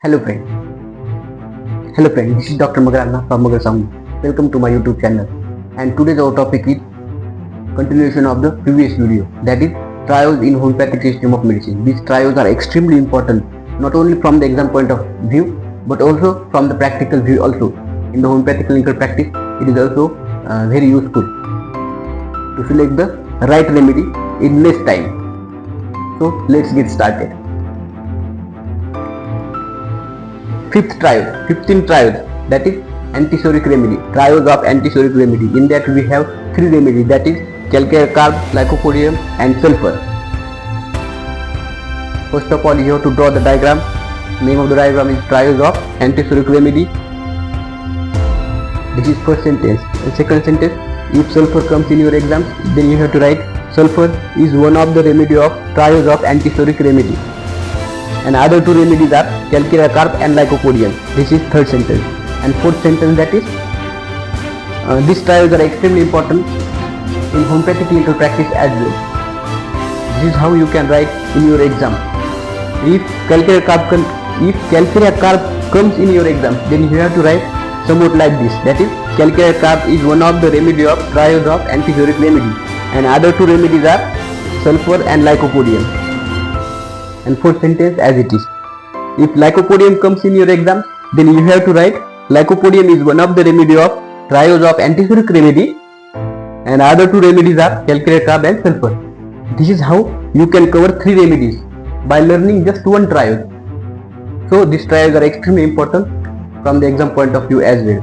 Hello friend. This is Dr. Magarana from Magar Sound. Welcome to my YouTube channel. And today's our topic is continuation of the previous video, that is trios in homeopathic system of medicine. These trios are extremely important, not only from the exam point of view, but also from the practical view also. In the homeopathic clinical practice, it is also very useful to select the right remedy in less time. So let's get started. Fifth trios, 15 trios, that is antisoric remedy, trios of antisoric remedy. In that we have three remedies, that is calcareous carb, lycopodium and sulfur. First of all, you have to draw the diagram. Name of the diagram is trios of antisoric remedy. This is first sentence. And second sentence, if sulfur comes in your exams, then you have to write sulfur is one of the remedy of trios of antisoric remedy. And other two remedies are calcareous carb and lycopodium. This is third sentence. And fourth sentence, that is these trios are extremely important in homeopathic clinical practice as well. This is how you can write in your exam. If calcareous carb comes in your exam, then you have to write somewhat like this, that is calcareous carb is one of the remedy of trios of antisoric remedy, and other two remedies are sulfur and lycopodium. And fourth sentence as it is. If lycopodium comes in your exam, then you have to write lycopodium is one of the remedy of trios of antisoric remedy, and other two remedies are calcareous carb and sulfur. This is how you can cover three remedies by learning just one trios. So these trios are extremely important from the exam point of view as well.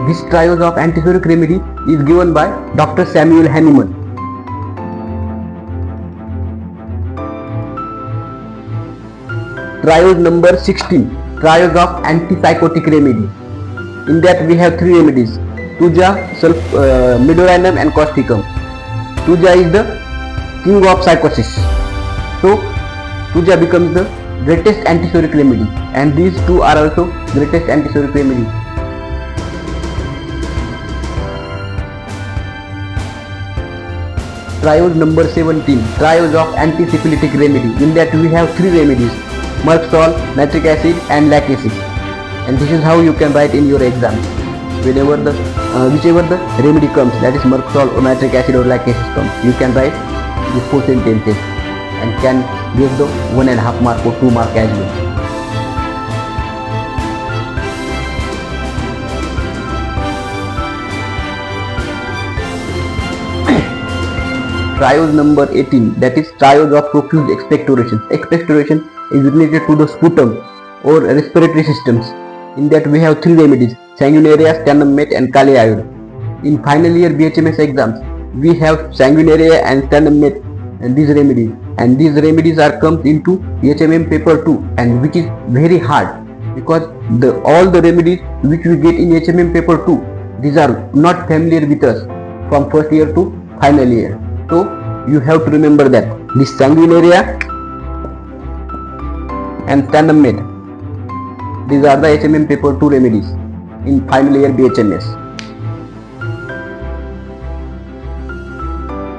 This trios of antisoric remedy is given by Dr. Samuel Hahnemann. Trios number 16, trios of antipsychotic remedy. In that we have three remedies, Tuja, Medorinum and Causticum. Tuja is the king of psychosis. So Tuja becomes the greatest antisoric remedy, and these two are also greatest antisoric remedy. Trios number 17, trios of antisyphilitic remedy. In that we have three remedies, Merc-Sol, nitric acid and lac acid. And this is how you can write in your exam. Whichever the remedy comes, that is Merc-Sol or nitric acid or lac acid comes, you can write these four sentences and can get the 1.5 mark or 2 mark as well. Trios number 18, that is trios of profuse expectoration. Expectoration is related to the sputum or respiratory systems. In that we have three remedies, sanguinaria, stannum mat and kali iode. In final year BHMS exams, we have sanguinaria and stannum mat and these remedies. And these remedies are comes into HMM paper 2, and which is very hard because all the remedies which we get in HMM paper 2, these are not familiar with us from first year to final year. So you have to remember that this sanguinaria and stannum mat, these are the HMM paper 2 remedies in final year BHMS.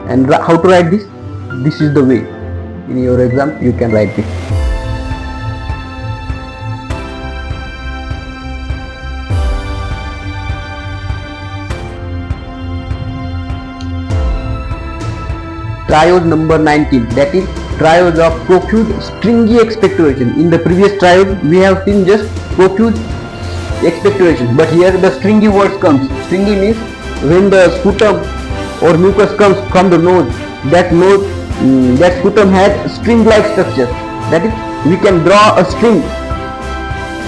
And how to write this? This is the way in your exam you can write this. Trios number 19, that is trios of profuse stringy expectoration. In the previous trios we have seen just profuse expectoration, but here the stringy words comes. Stringy means when the sputum or mucus comes from the nose, that sputum has string-like structure. That is, we can draw a string.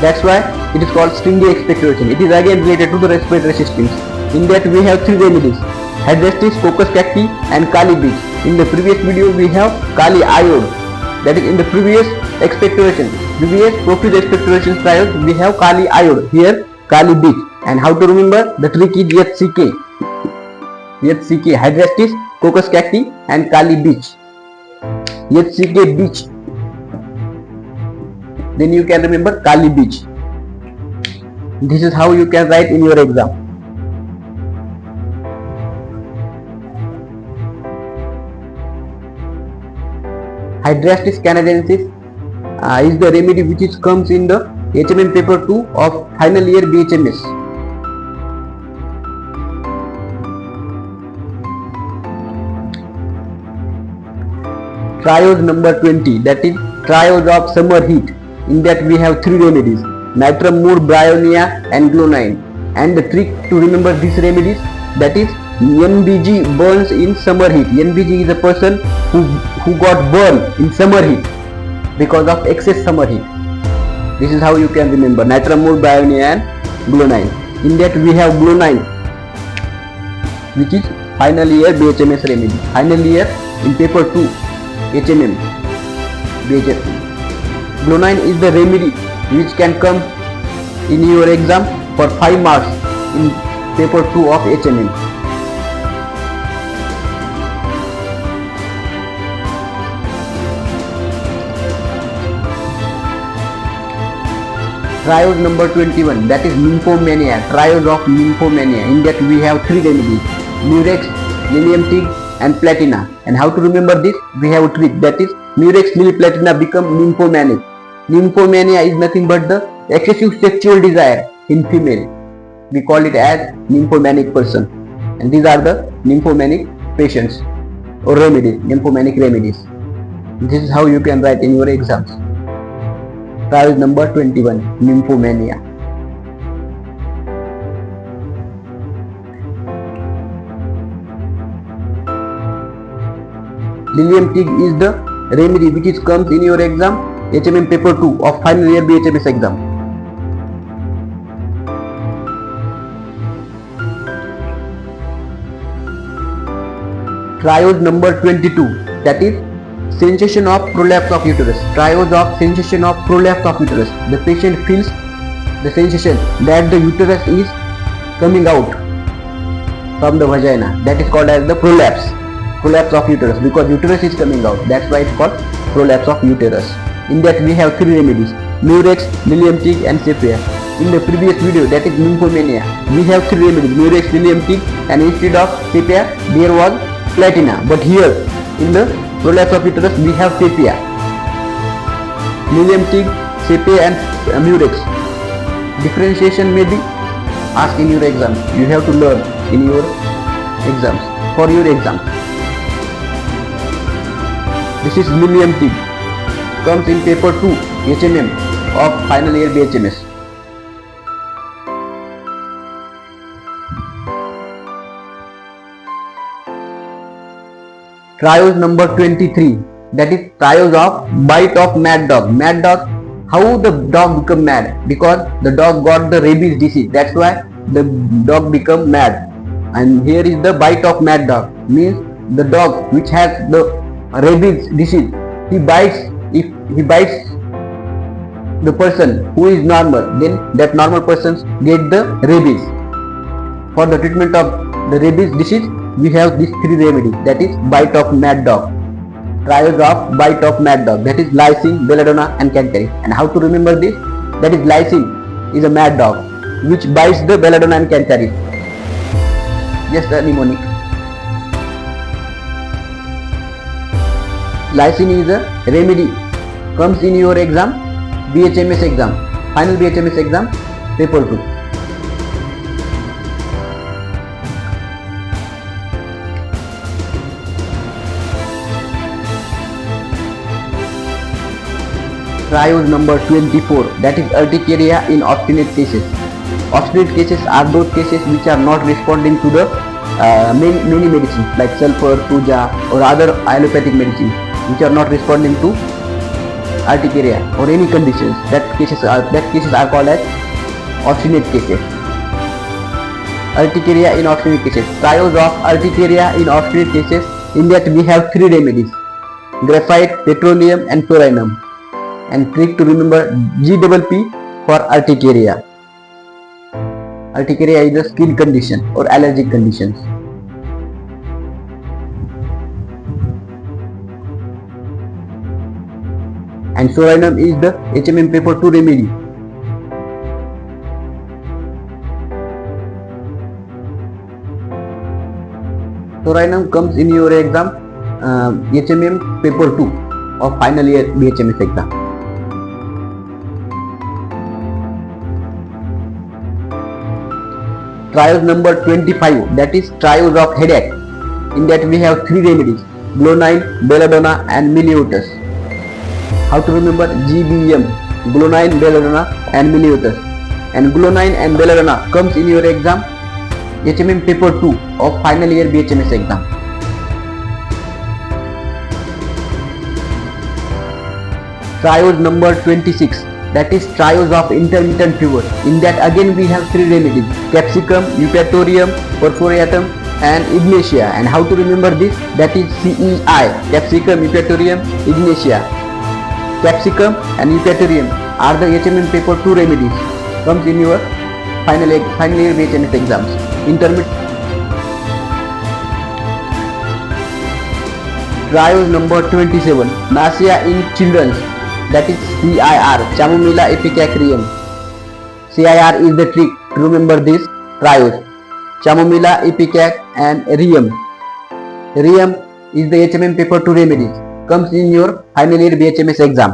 That's why it is called stringy expectoration. It is again related to the respiratory systems. In that we have three remedies, Hydrestis, Coccus cacti and Kali beach. In the previous video we have Kali iode, that is in the previous expectoration, previous profuse expectoration trials we have Kali iode, here Kali beach. And how to remember? The trick is HCK, Hydrestis, Coccus cacti and Kali beach. HCK beach, then you can remember Kali beach. This is how you can write in your exam. Hydrastis canadensis is the remedy which comes in the HMM paper 2 of final year BHMS. Triose number 20, that is triose of summer heat. In that we have three remedies: nitrum mur, bryonia and glonine. And the trick to remember these remedies, that is NBG burns in summer heat. NBG is a person who got burned in summer heat because of excess summer heat. This is how you can remember nitrum mur, bryonia and glonine. In that we have glonine, which is final year BHMS remedy. Final year in paper 2 HMM BHMS. Glonine is the remedy which can come in your exam for 5 marks in paper 2 of HMM. Triose number 21, that is nymphomania. Triose of nymphomania. In that we have three remedies: murex, lilium tig and platina. And how to remember this? We have a trick, that is murex, lily, platina become nymphomanic. Nymphomania is nothing but the excessive sexual desire in female. We call it as nymphomanic person. And these are the nymphomanic patients or remedies, nymphomanic remedies. This is how you can write in your exams. Triose number 21, nymphomania. Lilium tig is the remedy which comes in your exam HMM paper 2 of final year BHMS exam. Triose number 22, that is sensation of prolapse of uterus. Triose of sensation of prolapse of uterus. The patient feels the sensation that the uterus is coming out from the vagina. That is called as the prolapse. Prolapse of uterus, because uterus is coming out. That's why it's called prolapse of uterus. In that we have three remedies: murex, lilium tig and sepia. In the previous video, that is nymphomania, we have three remedies: murex, lilium tig, and instead of sepia there was platina. But here in the prolapse of uterus we have sepia. Lilium tig, sepia and murex. Differentiation may be asked in your exam. You have to learn in your exams, for your exams. This is lilium tig, comes in paper 2 HMM of final year BHMS. Triose number 23, that is triose of bite of mad dog. Mad dog, how the dog become mad? Because the dog got the rabies disease. That's why the dog become mad. And here is the bite of mad dog, means the dog which has the rabies disease, he bites. If he bites the person who is normal, then that normal person get the rabies. For the treatment of the rabies disease, we have these three remedies, that is bite of mad dog. Triose of bite of mad dog, that is lysine, belladonna and cantharis. And how to remember this? That is lysine is a mad dog which bites the belladonna and cantharis. Just a mnemonic. Lysine is a remedy, comes in your exam, BHMS exam, final BHMS exam, paper 2. Triose number 24, that is urticaria in obstinate cases. Obstinate cases are those cases which are not responding to the many medicines like sulfur, puja or other allopathic medicines, which are not responding to urticaria or any conditions. That cases are called as obstinate cases. Urticaria in obstinate cases. Triose of urticaria in obstinate cases. In that we have three remedies: graphite, petroleum and fluorinum. And trick to remember: GPP for urticaria. Urticaria is a skin condition or allergic conditions. And fluorinum is the HMM paper 2 remedy. Fluorinum comes in your exam HMM paper 2. of final year BHMS exam. Triose number 25, that is triose of headache. In that we have three remedies: glonine, belladonna and meliortus. How to remember? GBM, glonine, belladonna and meliortus. And glonine and belladonna comes in your exam HMM paper 2 of final year BHMS exam. Triose number 26, that is triose of intermittent fever. In that again we have three remedies: capsicum, eupatorium, perforatum and ignatia. And how to remember this? That is CEI, capsicum, eupatorium, ignatia. Capsicum and eupatorium are the HMM paper 2 remedies. Comes in your final year BHMS exams. Triose number 27, nausea in children, that is CIR, chamomilla epicacarium. CIR is the trick to remember this triose. Chamomilla, epicac and rheum. Rheum is the HMM paper 2 remedies. Comes in your final year BHMS exam.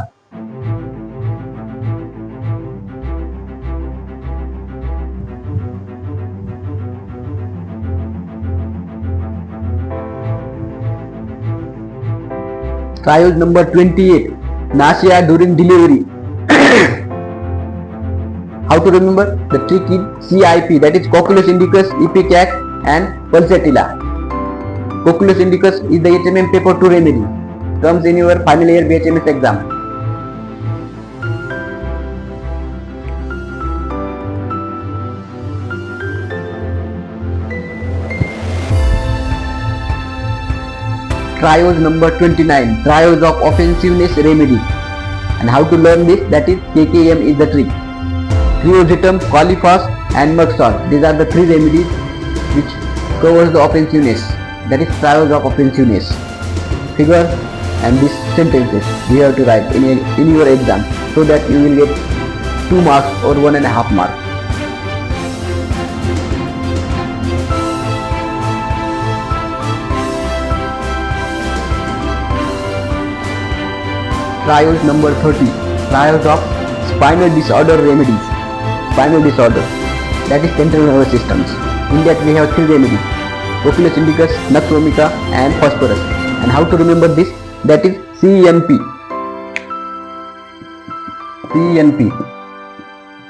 Triose number 28, nausea during delivery. How to remember? The trick is CIP, that is Cocculus indicus, epicac and pulsatilla. Cocculus indicus is the HMM paper 2 remedy. Comes in your final year BHMS exam. Triose number 29, triose of offensiveness remedy. And how to learn this? That is KKM is the trick. Triosetum, Coliphos and mud salt. These are the three remedies which covers the offensiveness. That is triose of offensiveness. Figure and these sentences you have to write in your exam, so that you will get 2 marks or 1.5 marks. Triose number 30, triose of spinal disorder remedies. Spinal disorder, that is central nervous systems. In that we have three remedies: Cocculus indicus, nux vomica and phosphorus. And how to remember this? That is CENP. CENP.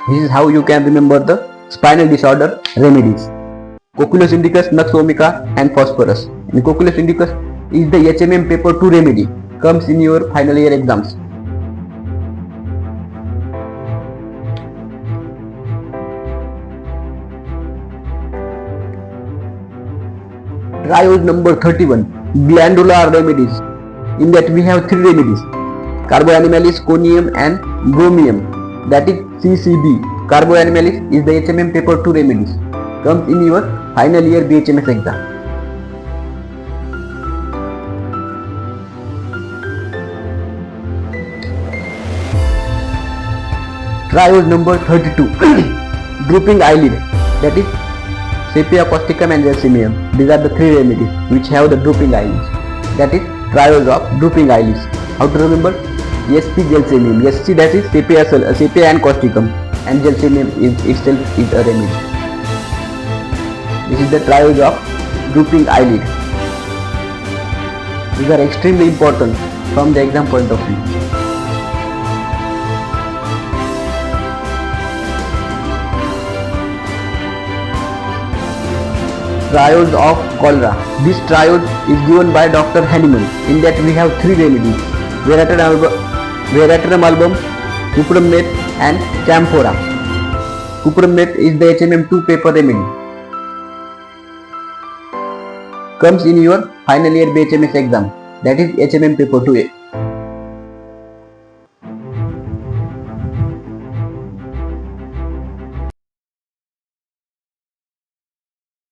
This is how you can remember the spinal disorder remedies: Cocculus indicus, nux vomica and phosphorus. And Cocculus indicus is the HMM paper 2 remedy. Comes in your final year exams. Triose number 31, glandular remedies. In that we have three remedies: Carbo animalis, conium and bromium. That is CCB. Carbo animalis is the HMM paper 2 remedies. Comes in your final year BHMS exam. Triose number 32, drooping eyelid. That is sepia, causticum and gelsemium. These are the three remedies which have the drooping eyelids. That is triose of drooping eyelids. How to remember? SC gelsemium. SC, that is sepia and causticum, and gelsemium itself is a remedy. This is the triose of drooping eyelid. These are extremely important from the exam point of view. Triose of cholera. This triose is given by Dr. Hahnemann. In that we have three remedies: Veratrum album, Cuprum-Met and Camphora. Cuprum-Met is the HMM 2 paper remedy. Comes in your final year BHMS exam. That is HMM paper 2A.